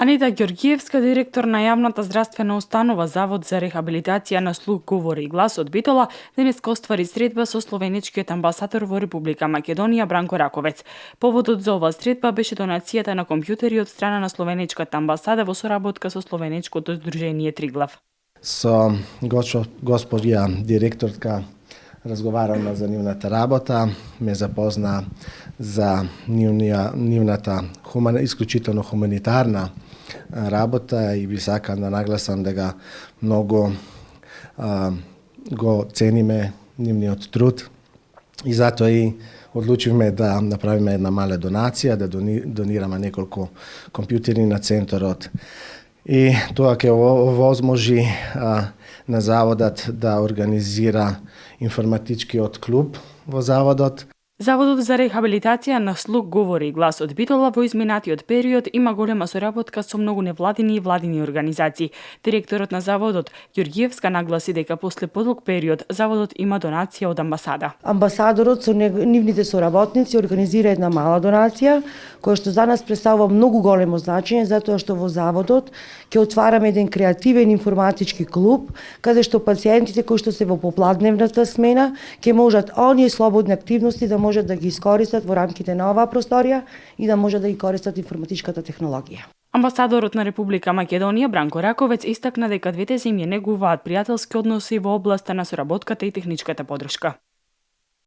Анита Ѓорѓиевска, директор на јавната здравствена установа Завод за рехабилитација на слух, говори и глас од Битола, денеска оствари средба со словеничкиот амбасадор во Република Македонија Бранко Раковец. Поводот за оваа средба беше донацијата на компјутери од страна на словеничката амбасада во соработка со словеничкото здружение Триглав. Со госпоѓа директорка разговараме за нивната работа, ме запозна за нивната исклучително хуманитарна работа и би сакам да нагласам дека многу го цениме нивниот труд и затоа и одлучивме да направиме една мала донација, да донираме неколку компјутери на центарот. И тоа ќе овозможи на заводот да организира информатичкиот клуб во заводот. Заводот за рехабилитација на слух, говори и глас од Битола, во изминатиот период има голема соработка со многу невладини и владини организации. Директорот на заводот Ѓорѓиевска нагласи дека после подолг период заводот има донација од амбасада. Амбасадорот со нивните соработници организира една мала донација која што за нас представува многу големо значење затоа што во заводот ќе отвараме еден креативен информатички клуб каде што пациентите кои што се во попладневната смена ќе можат оние слободни активности да можат да ги искористат во рамките на оваа просторија и да можат да ги користат информатичката технологија. Амбасадорот на Република Македонија Бранко Раковец истакна дека двете земји негуваат пријателски односи во областа на соработката и техничката поддршка.